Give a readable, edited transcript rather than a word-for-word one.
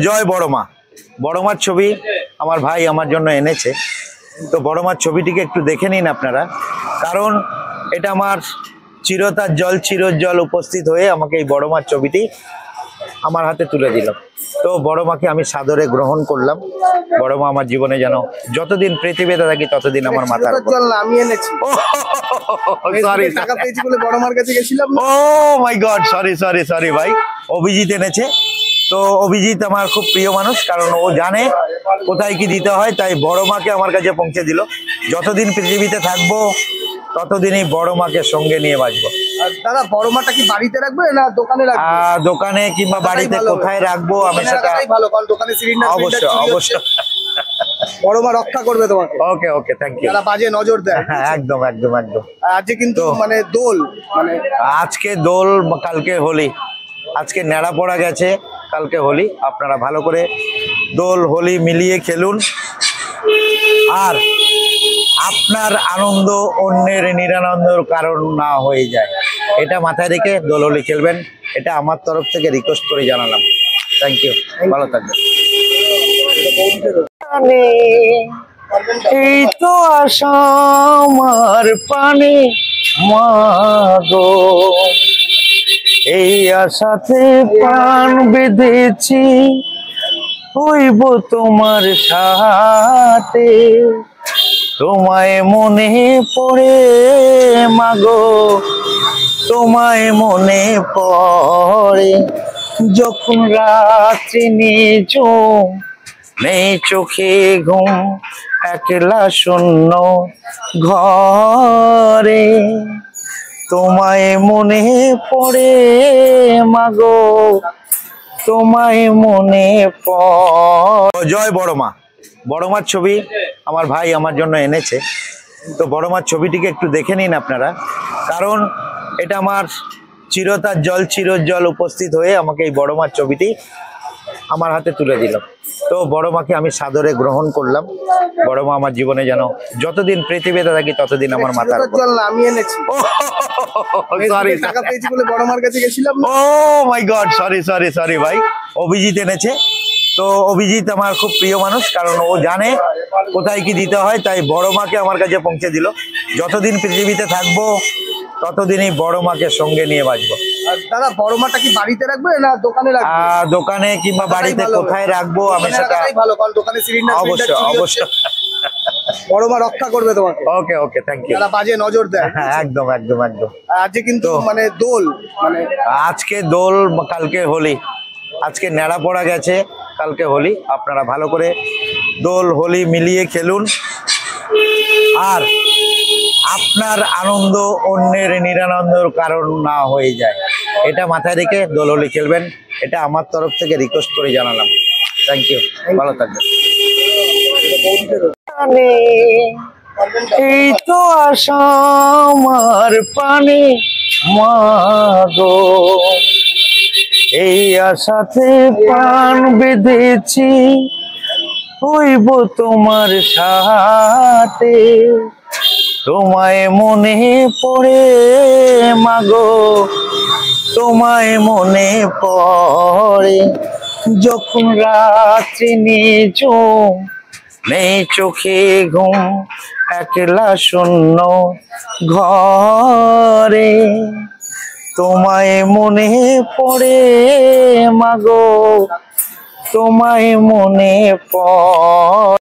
জয় বড় মা। বড় মার ছবি আমার ভাই আমার জন্য এনেছে। তো বড় মার ছবিটিকে একটু দেখে নিন আপনারা, কারণ এটা আমার চিরতার জল চিরোজ্জ্বল উপস্থিত হয়ে আমাকে এই বড় মার ছবিটি আমার হাতে তুলে দিল। তো বড় মাকে আমি সাদরে গ্রহণ করলাম। বড় মা আমার জীবনে যেন যতদিন পৃথিবীতে থাকি ততদিন আমার মাথার জল আমি এনেছি। সরি, টাকা পেয়েছি বলে বড় মার কাছে গেছিলাম। ও মাই গড, সরি সরি সরি ভাই। অভিজিৎ এনেছে। তো অভিজিৎ আমার খুব প্রিয় মানুষ, কারণ ও জানে কোথায় কি দিতে হয়, তাই বড় মাকে আমার কাছে পৌঁছে দিল। যতদিন পৃথিবীতে থাকবো ততদিনই বড় মাকে সঙ্গে নিয়ে বাঁচবো। দাদা বড় মাটা কি বাড়িতে রাখবে না দোকানে রাখবে? দোকানে কিংবা বাড়িতে কোথায় রাখবো আমি সেটা ভালো, কারণ দোকানে সিলিন্ডার অবশ্যই অবশ্যই বড় মা রক্ষা করবে তোমাকে। ওকে ওকে, থ্যাংক ইউ। যারা বাজে নজর দেয়। হ্যাঁ, একদম একদম একদম। আজকে কিন্তু মানে দোল, মানে আজকে দোল, কালকে হোলি। আজকে নেড়া পড়া গেছে, কালকে হোলি। আপনারা ভালো করে দোল হোলি মিলিয়ে খেলুন, আর আপনার আনন্দ অন্যের নিরানন্দর কারণ না হয়ে যায়, এটা মাথায় রেখে দোল হোলি খেলবেন। এটা আমার তরফ থেকে রিকোয়েস্ট করে জানালাম। থ্যাংক ইউ, ভালো থাকবেন। এই তো আশা আমার পানে মাগো, এই আশাতে প্রাণ বেঁধেছি, হইব তোমার সাথে। তোমায় মনে পড়ে মাগো, তোমায় মনে পড়ে, যখন রাত্রি নিঝুম, নেই চোখে ঘুম, একলা শূন্য ঘরে, তোমায় মনে পড়ে মাগো, তোমায় মনে পড়ে। জয় বড় মা। বড় মার ছবি আমার ভাই আমার জন্য এনেছে। তো বড় মার ছবিটিকে একটু দেখে নিন আপনারা, কারণ এটা আমার চিরতার জল চিরোজ্জ্বল উপস্থিত হয়ে আমাকে এই বড় মার ছবিটি আমার হাতে তুলে দিল। তো বড় মাকে আমি সাদরে গ্রহণ করলাম। বড় মা আমার জীবনে যেন যতদিন পৃথিবীতে থাকি ততদিন আমার মাথার জল আমি এনেছি। সরি, টাকা পেয়েছি বলে বড় মার কাছে গেছিলাম। ও মাই গড, সরি সরি সরি ভাই। অভিজিৎ এনেছে। তো অভিজিৎ আমার খুব প্রিয় মানুষ, কারণ ও জানে কোথায় কি দিতে হয়, তাই বড় মাকে আমার কাছে পৌঁছে দিল। যতদিন পৃথিবীতে থাকবো ততদিনই বড় মাকে সঙ্গে নিয়ে বাঁচবো। দাদা বড় মাটা কি বাড়িতে রাখবে না দোকানে রাখবে? দোকানে কিংবা বাড়িতে কোথায় রাখবো আমি সেটা ভালো, কারণ দোকানে সিলিন্ডার অবশ্যই অবশ্যই বড় মা রক্ষা করবে তোমাকে। ওকে ওকে, থ্যাংক ইউ। যারা বাজে নজর দেয়। হ্যাঁ, একদম একদম একদম। আজকে কিন্তু মানে দোল, মানে আজকে দোল, কালকে হোলি। আজকে নেড়া পড়া গেছে, কালকে হোলি। আপনারা ভালো করে দোল হোলি মিলিয়ে খেলুন, আর আপনার আনন্দ অন্যের নিরানন্দর কারণ না হয়ে যায়, এটা মাথায় রেখে দোল হোলি খেলবেন। এটা আমার তরফ থেকে রিকোয়েস্ট করে জানালাম। থ্যাংক ইউ, ভালো থাকবেন। এই তো আশা আমার পানে মাগো, এই আশাতে প্রাণ বেঁধেছি, হইব তোমার সাথে। তোমায় মনে পড়ে মাগো, তোমায় মনে পড়ে, যখন রাত্রি নিঝুম, নেই চোখে ঘুম, একলা শূন্য ঘরে, তোমায় মনে পড়ে মাগো, তোমায় মনে পড়ে।